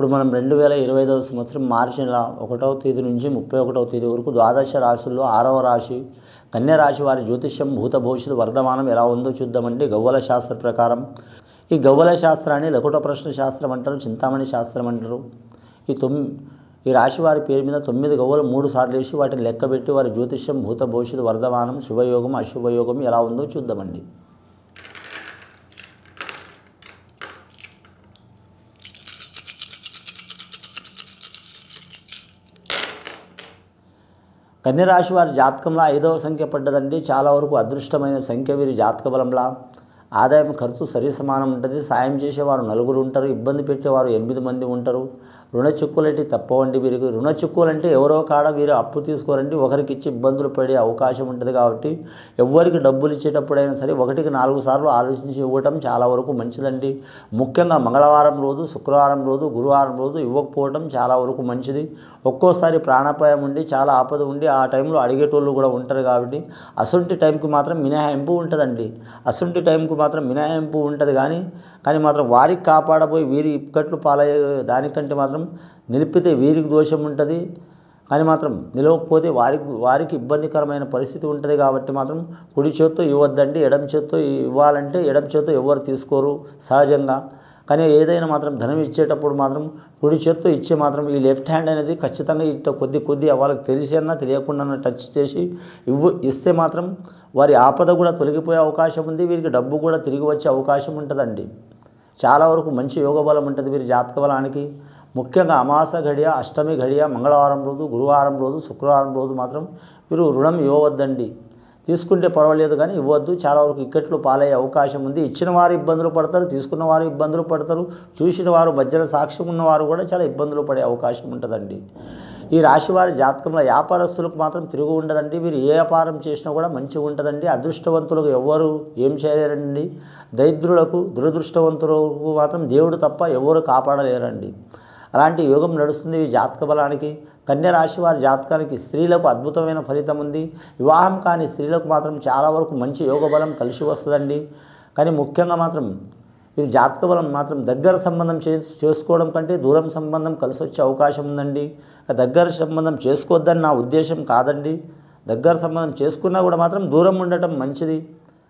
ఇప్పుడు మనం 2025వ సంవత్సరం మార్చి నెల 1వ తేదీ నుంచి 31వ తేదీ వరకు ద్వాదశ రాశుల్లో 6వ రాశి కన్యా రాశి వారి జ్యోతిష్యం భూత భవిష్యత్తు వర్ధమానం ఎలా ఉందో చూద్దామండి. గవ్వల శాస్త్ర ప్రకారం ఈ గవ్వల శాస్త్రాన్ని లకుట ప్రశ్న శాస్త్రం అంటారు, చింతామణి శాస్త్రం అంటారు. ఈ రాశి వారి పేరు మీద 9 గవ్వలు 3 సార్లు వేసి వాటిని లెక్కబెట్టి వారి జ్యోతిష్యం భూత భవిష్యత్తు వర్ధమానం శుభయోగం అశుభయోగం ఎలా ఉందో చూద్దామండి. కన్యరాశి వారి జాతకంలో 5వ సంఖ్య పడ్డదండి. చాలా వరకు అదృష్టమైన సంఖ్య వీరి జాతక బలంలా. ఆదాయం ఖర్చు సరి సమానం ఉంటుంది. సాయం చేసేవారు 4 ఉంటారు, ఇబ్బంది పెట్టేవారు 8 మంది ఉంటారు. రుణ చిక్కులంటే తప్పవండి వీరికి. రుణ చిక్కులంటే ఎవరో కాడ వీరు అప్పు తీసుకోరండి, ఒకరికి ఇచ్చి ఇబ్బందులు పడే అవకాశం ఉంటుంది. కాబట్టి ఎవరికి డబ్బులు ఇచ్చేటప్పుడైనా సరే 1కి 4 సార్లు ఆలోచించి ఇవ్వటం చాలా వరకు మంచిదండి. ముఖ్యంగా మంగళవారం రోజు, శుక్రవారం రోజు, గురువారం రోజు ఇవ్వకపోవటం చాలా వరకు మంచిది. ఒక్కోసారి ప్రాణాపాయం ఉండి చాలా ఆపద ఉండి ఆ టైంలో అడిగేటోళ్ళు కూడా ఉంటారు. కాబట్టి అసొంటి టైంకి మాత్రం మినహాయింపు ఉంటుందండి. అసొంటి టైంకి మాత్రం మినహాయింపు ఉంటుంది. కానీ మాత్రం వారికి కాపాడబోయి వీరి ఇక్కట్లు పాలయ్యే దానికంటే మాత్రం నిలిపితే వీరికి దోషం ఉంటుంది. కానీ మాత్రం నిలవకపోతే వారికి ఇబ్బందికరమైన పరిస్థితి ఉంటుంది. కాబట్టి మాత్రం కుడి చేత్తో ఇవ్వద్దండి, ఎడమ చేత్తో ఇవ్వాలంటే ఎడమ చేత్తో ఎవరు తీసుకోరు సహజంగా. కానీ ఏదైనా మాత్రం ధనం ఇచ్చేటప్పుడు మాత్రం కుడి చేత్తో ఇచ్చే మాత్రం ఈ లెఫ్ట్ హ్యాండ్ అనేది ఖచ్చితంగా కొద్ది వాళ్ళకి తెలిసినా తెలియకుండా టచ్ చేసి ఇస్తే మాత్రం వారి ఆపద కూడా తొలగిపోయే అవకాశం ఉంది. వీరికి డబ్బు కూడా తిరిగి వచ్చే అవకాశం ఉంటుందండి. చాలా వరకు మంచి యోగ బలం ఉంటుంది వీరి జాతక బలానికి. ముఖ్యంగా అమావాస్య ఘడియ, అష్టమి ఘడియ, మంగళవారం రోజు, గురువారం రోజు, శుక్రవారం రోజు మాత్రం వీరు రుణం ఇవ్వవద్దండి. తీసుకుంటే పర్వాలేదు కానీ ఇవ్వద్దు. చాలా వరకు ఇక్కట్లు పాలయ్యే అవకాశం ఉంది. ఇచ్చిన వారు ఇబ్బందులు పడతారు, తీసుకున్న వారు ఇబ్బందులు పడతారు, చూసిన వారు మధ్యలో సాక్ష్యం ఉన్నవారు కూడా చాలా ఇబ్బందులు పడే అవకాశం ఉంటుందండి. ఈ రాశి వారి జాతకంలో వ్యాపారస్తులకు మాత్రం తిరుగు ఉండదండి. వీరు ఏ వ్యాపారం చేసినా కూడా మంచిగా ఉంటుందండి. అదృష్టవంతులకు ఎవ్వరు ఏం చేయలేరండి. దరిద్రులకు, దురదృష్టవంతులకు మాత్రం దేవుడు తప్ప ఎవరు కాపాడలేరండి. అలాంటి యోగం నడుస్తుంది ఈ జాతక బలానికి. కన్యా రాశి వారి జాతకానికి స్త్రీలకు అద్భుతమైన ఫలితం ఉంది. వివాహం కాని స్త్రీలకు మాత్రం చాలా వరకు మంచి యోగ బలం కలిసి వస్తుందండి. కానీ ముఖ్యంగా మాత్రం ఇది జాతక బలం మాత్రం దగ్గర సంబంధం చేసుకోవడం కంటే దూరం సంబంధం కలిసి వచ్చే అవకాశం ఉందండి. దగ్గర సంబంధం చేసుకోవద్దని నా ఉద్దేశం కాదండి. దగ్గర సంబంధం చేసుకున్నా కూడా మాత్రం దూరం ఉండటం మంచిది.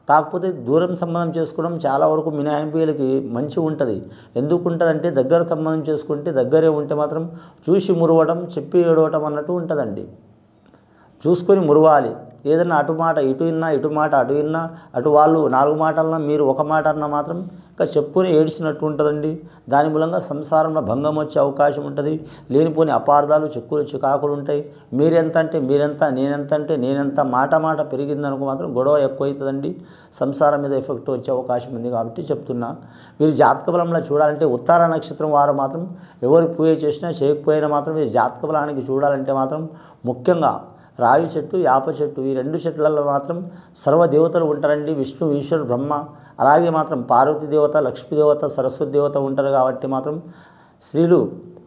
కాకపోతే దూరం సంబంధం చేసుకోవడం చాలా వరకు మినహాయింపులకి మంచిగా ఉంటుంది. ఎందుకు ఉంటుందంటే దగ్గర సంబంధం చేసుకుంటే దగ్గరే ఉంటే మాత్రం చూసి మురవడం, చెప్పి ఏడవటం అన్నట్టు ఉంటుందండి. చూసుకొని మురవాలి. ఏదన్నా అటు మాట ఇటు విన్నా, ఇటు మాట అటు విన్నా, అటు వాళ్ళు 4 మాటలన్నా మీరు 1 మాట అన్నా మాత్రం ఇంకా చెప్పుకొని ఏడ్చినట్టు ఉంటుందండి. దాని మూలంగా సంసారంలో భంగం వచ్చే అవకాశం ఉంటుంది. లేనిపోని అపార్థాలు, చిక్కులు చికాకులు ఉంటాయి. మీరెంత అంటే మీరెంత, నేనెంత అంటే నేనెంత, మాట పెరిగిందనుకో మాత్రం గొడవ ఎక్కువ అవుతుందండి. సంసారం మీద ఎఫెక్ట్ వచ్చే అవకాశం ఉంది. కాబట్టి చెప్తున్నా, వీరి జాతక బలంలో చూడాలంటే ఉత్తర నక్షత్రం వారు మాత్రం ఎవరు పూజ చేసినా చేయకపోయినా మాత్రం వీరి జాతక బలానికి చూడాలంటే మాత్రం ముఖ్యంగా రావి చెట్టు, యాప చెట్టు, ఈ 2 చెట్లలో మాత్రం సర్వదేవతలు ఉంటారండి. విష్ణు, ఈశ్వరు, బ్రహ్మ, అలాగే మాత్రం పార్వతీ దేవత, లక్ష్మీదేవత, సరస్వతి దేవత ఉంటారు. కాబట్టి మాత్రం స్త్రీలు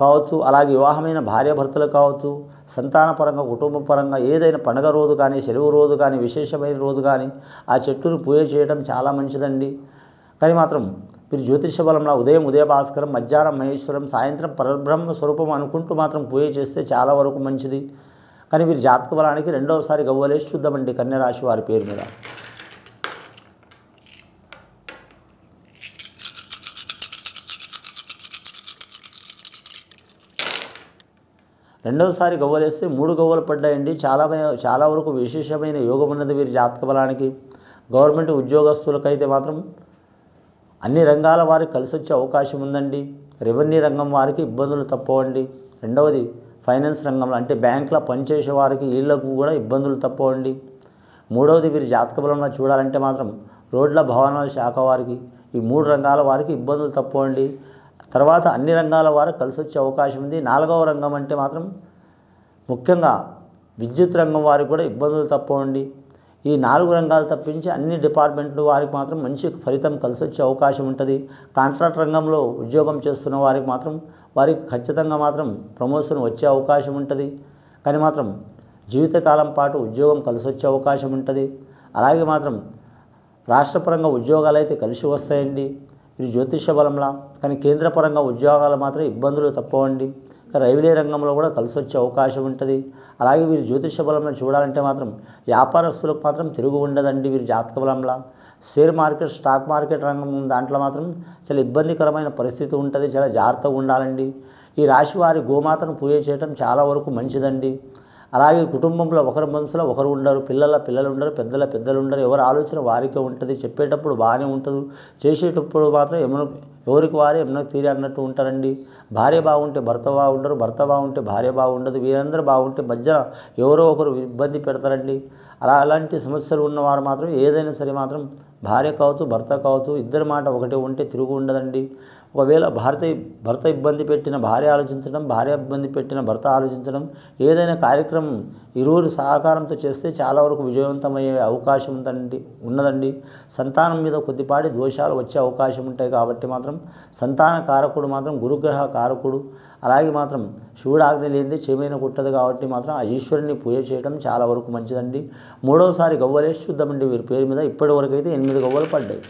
కావచ్చు, అలాగే వివాహమైన భార్యాభర్తలు కావచ్చు, సంతానపరంగా, కుటుంబ పరంగా ఏదైనా పండుగ రోజు కానీ, సెలవు రోజు కానీ, విశేషమైన రోజు కానీ ఆ చెట్టును పూజ చేయడం చాలా మంచిదండి. కానీ మాత్రం మీరు జ్యోతిష బలంలో ఉదయం ఉదయభాస్కరం, మధ్యాహ్నం మహేశ్వరం, సాయంత్రం పరబ్రహ్మ స్వరూపం అనుకుంటూ మాత్రం పూజ చేస్తే చాలా వరకు మంచిది. కానీ వీరి జాతక బలానికి 2వసారి గవ్వలేసి చూద్దామండి కన్యా రాశి వారి పేరు మీద. రెండవసారి గవ్వలేస్తే 3 గవ్వలు పడ్డాయండి. చాలా వరకు విశేషమైన యోగం ఉన్నది వీరి జాతక బలానికి. గవర్నమెంట్ ఉద్యోగస్తులకైతే మాత్రం అన్ని రంగాల వారికి కలిసి వచ్చే అవకాశం ఉందండి. రెవెన్యూ రంగం వారికి ఇబ్బందులు తప్పవండి. రెండవది ఫైనాన్స్ రంగంలో అంటే బ్యాంకులో పనిచేసే వారికి వీళ్ళకు కూడా ఇబ్బందులు తప్పవండి. మూడవది వీరి జాతక బలంలో చూడాలంటే మాత్రం రోడ్ల భవనాల శాఖ వారికి, ఈ 3 రంగాల వారికి ఇబ్బందులు తప్పవండి. తర్వాత అన్ని రంగాల వారికి కలిసి వచ్చే అవకాశం ఉంది. 4వ రంగం అంటే మాత్రం ముఖ్యంగా విద్యుత్ రంగం వారికి కూడా ఇబ్బందులు తప్పవండి. ఈ 4 రంగాలు తప్పించి అన్ని డిపార్ట్మెంట్లు వారికి మాత్రం మంచి ఫలితం కలిసి వచ్చే అవకాశం ఉంటుంది. కాంట్రాక్ట్ రంగంలో ఉద్యోగం చేస్తున్న వారికి మాత్రం వారికి ఖచ్చితంగా మాత్రం ప్రమోషన్ వచ్చే అవకాశం ఉంటుంది. కానీ మాత్రం జీవితకాలం పాటు ఉద్యోగం కలిసి వచ్చే అవకాశం ఉంటుంది. అలాగే మాత్రం రాష్ట్రపరంగా ఉద్యోగాలు అయితే కలిసి వస్తాయండి. ఇది జ్యోతిష బలంలా. కానీ కేంద్రపరంగా ఉద్యోగాలు మాత్రం ఇబ్బందులు తప్పవండి. రైల్వే రంగంలో కూడా కలిసి వచ్చే అవకాశం ఉంటుంది. అలాగే వీరు జ్యోతిష బలంలో చూడాలంటే మాత్రం వ్యాపారస్తులకు మాత్రం తిరుగు ఉండదండి వీరి జాతక బలంలా. షేర్ మార్కెట్, స్టాక్ మార్కెట్ రంగం దాంట్లో మాత్రం చాలా ఇబ్బందికరమైన పరిస్థితి ఉంటుంది. చాలా జాగ్రత్తగా ఉండాలండి. ఈ రాశి వారి గోమాతను పూజ చేయడం చాలా వరకు మంచిదండి. అలాగే కుటుంబంలో ఒకరి మనసులో ఒకరు ఉండరు, పిల్లలు ఉండరు, పెద్దలు ఉండరు. ఎవరి ఆలోచన వారికే ఉంటుంది. చెప్పేటప్పుడు బాగానే ఉంటుంది, చేసేటప్పుడు మాత్రం ఎవరికి వారే ఎన్నో తీరే అన్నట్టు ఉంటారండి. భార్య బాగుంటే భర్త బాగుండరు, భర్త బాగుంటే భార్య బాగుండదు. వీరందరూ బాగుంటే మధ్య ఎవరో ఒకరు ఇబ్బంది పెడతారండి. అలాంటి సమస్యలు ఉన్నవారు మాత్రం ఏదైనా సరే మాత్రం భార్య కావచ్చు, భర్త కావచ్చు, ఇద్దరి మాట ఒకటే ఉంటే తిరుగు ఉండదండి. ఒకవేళ భర్త ఇబ్బంది పెట్టిన భార్య ఆలోచించడం, భార్య ఇబ్బంది పెట్టిన భర్త ఆలోచించడం, ఏదైనా కార్యక్రమం ఇరువురు సహకారంతో చేస్తే చాలా వరకు విజయవంతమయ్యే అవకాశం ఉన్నదండి. సంతానం మీద కొద్దిపాటి దోషాలు వచ్చే అవకాశం ఉంటాయి. కాబట్టి మాత్రం సంతాన కారకుడు మాత్రం గురుగ్రహ కారకుడు. అలాగే మాత్రం శివుడు ఆజ్ఞ లేనిదే చేమైన కుట్టదు. కాబట్టి మాత్రం ఆ ఈశ్వరుని పూజ చేయడం చాలా వరకు మంచిదండి. మూడవసారి గవ్వలేసి చూద్దామండి వీరి పేరు మీద. ఇప్పటి వరకు అయితే 8 గవ్వలు పడ్డాయి.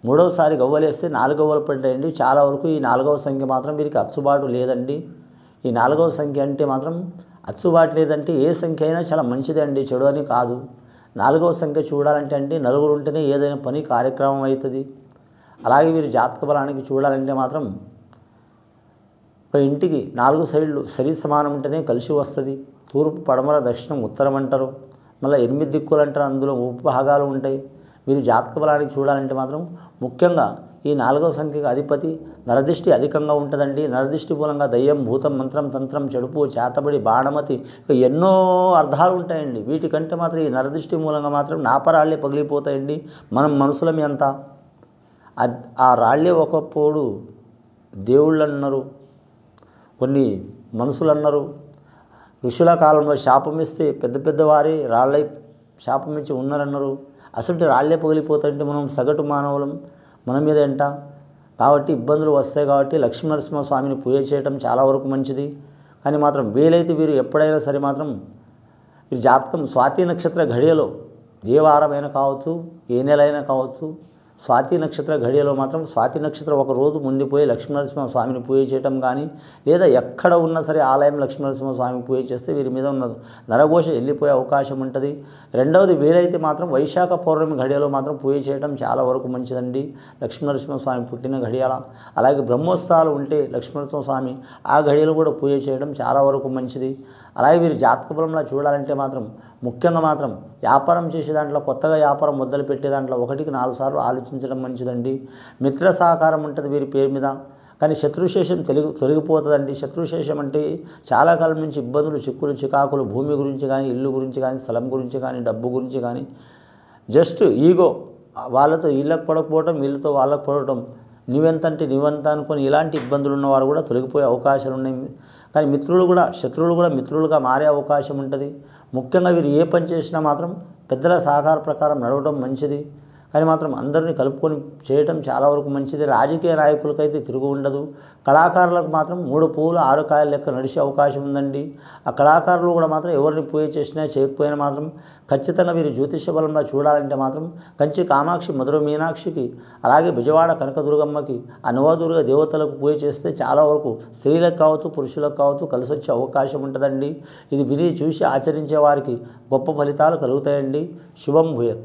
మూడవసారి గవ్వలేస్తే 4 గవ్వలు పడ్డాయండి. చాలా వరకు ఈ 4వ సంఖ్య మాత్రం వీరికి అచ్చుబాటు లేదండి. ఈ 4వ సంఖ్య అంటే మాత్రం అచ్చుబాటు లేదంటే ఏ సంఖ్య అయినా చాలా మంచిదే అండి, చెడు అని కాదు. 4వ సంఖ్య చూడాలంటే నలుగురు ఉంటేనే ఏదైనా పని కార్యక్రమం అవుతుంది. అలాగే వీరి జాతక బలానికి చూడాలంటే మాత్రం ఒక ఇంటికి 4 సైడ్లు సరి సమానం ఉంటేనే కలిసి వస్తుంది. తూర్పు, పడమర, దక్షిణం, ఉత్తరం అంటారు. మళ్ళీ 8 దిక్కులు అంటారు. అందులో ఉపభాగాలు ఉంటాయి. మీరు జాతక బలానికి చూడాలంటే మాత్రం ముఖ్యంగా ఈ 4వ సంఖ్యకు అధిపతి నరదిష్టి అధికంగా ఉంటుందండి. నరదిష్టి మూలంగా దయ్యం, భూతం, మంత్రం, తంత్రం, చెడుపు, చేతబడి, బాణమతి ఎన్నో అర్థాలు ఉంటాయండి. వీటికంటే మాత్రం ఈ నరదిష్టి మూలంగా మాత్రం నాపరాళ్ళే పగిలిపోతాయండి. మనం మనుషులమే అంతా. ఆ రాళ్ళే ఒకప్పుడు దేవుళ్ళు అన్నారు, కొన్ని మనుషులు అన్నారు. ఋషుల కాలంలో శాపం ఇస్తే పెద్దవారే రాళ్ళై శాపం ఇచ్చి ఉన్నారన్నారు. అసలు రాళ్ళే పగిలిపోతాయంటే మనం సగటు మానవులం, మన మీద ఎంట. కాబట్టి ఇబ్బందులు వస్తాయి. కాబట్టి లక్ష్మీనరసింహస్వామిని పూజ చేయడం చాలా వరకు మంచిది. కానీ మాత్రం వీలైతే వీరు ఎప్పుడైనా సరే మాత్రం వీరి జాతకం స్వాతి నక్షత్ర ఘడియలో ఏ వారమైనా కావచ్చు, ఏ నెల అయినా కావచ్చు, స్వాతి నక్షత్ర ఘడియలో మాత్రం స్వాతి నక్షత్రం ఒక రోజు ముందు పోయి లక్ష్మీనరసింహ స్వామిని పూజ చేయటం కానీ, లేదా ఎక్కడ ఉన్నా సరే ఆలయం లక్ష్మీనరసింహ స్వామిని పూజ చేస్తే వీరి మీద ఉన్న నరఘోష వెళ్ళిపోయే అవకాశం ఉంటుంది. రెండవది వీలైతే మాత్రం వైశాఖ పౌర్ణమి ఘడియలో మాత్రం పూజ చేయడం చాలా వరకు మంచిదండి. లక్ష్మీనరసింహ స్వామి పుట్టిన ఘడియల. అలాగే బ్రహ్మోత్సవాలు ఉంటే లక్ష్మీనరసింహ స్వామి ఆ ఘడియలో కూడా పూజ చేయడం చాలా వరకు మంచిది. అలాగే వీరి జాతక బలంలో చూడాలంటే మాత్రం ముఖ్యంగా మాత్రం వ్యాపారం చేసే దాంట్లో, కొత్తగా వ్యాపారం మొదలు పెట్టే దాంట్లో 1కి 4 సార్లు ఆలోచించడం మంచిదండి. మిత్ర సహకారం ఉంటుంది వీరి పేరు మీద. కానీ శత్రుశేషం తొలగిపోతుందండి. శత్రుశేషం అంటే చాలా కాలం నుంచి ఇబ్బందులు, చిక్కులు, చికాకులు, భూమి గురించి కానీ, ఇల్లు గురించి కానీ, స్థలం గురించి కానీ, డబ్బు గురించి కానీ, జస్ట్ ఈగో, వాళ్ళతో వీళ్ళకి పడకపోవటం, వీళ్ళతో వాళ్ళకి పడటం, నువ్వెంత అంటే నువ్వెంత అనుకొని ఇలాంటి ఇబ్బందులు ఉన్నవారు కూడా తొలగిపోయే అవకాశాలు ఉన్నాయి. కానీ శత్రువులు కూడా మిత్రులుగా మారే అవకాశం ఉంటుంది. ముఖ్యంగా వీరు ఏ పని చేసినా మాత్రం పెద్దల సహకార ప్రకారం నడవడం మంచిది. కానీ మాత్రం అందరినీ కలుపుకొని చేయటం చాలా వరకు మంచిది. రాజకీయ నాయకులకైతే తిరుగు ఉండదు. కళాకారులకు మాత్రం 3 పువ్వులు 6 కాయల లెక్క నడిచే అవకాశం ఉందండి. ఆ కళాకారులు కూడా మాత్రం ఎవరిని పూజ చేసినా చేయకపోయినా మాత్రం ఖచ్చితంగా వీరు జ్యోతిష బలంలో చూడాలంటే మాత్రం కంచి కామాక్షి, మధుర మీనాక్షికి, అలాగే బిజవాడ కనకదుర్గమ్మకి, ఆ నవదుర్గ దేవతలకు పూజ చేస్తే చాలా వరకు స్త్రీలకు కావచ్చు, పురుషులకు కావచ్చు కలిసి వచ్చే అవకాశం ఉంటుందండి. ఇది విని చూసి ఆచరించే వారికి గొప్ప ఫలితాలు కలుగుతాయండి. శుభం భూయత్.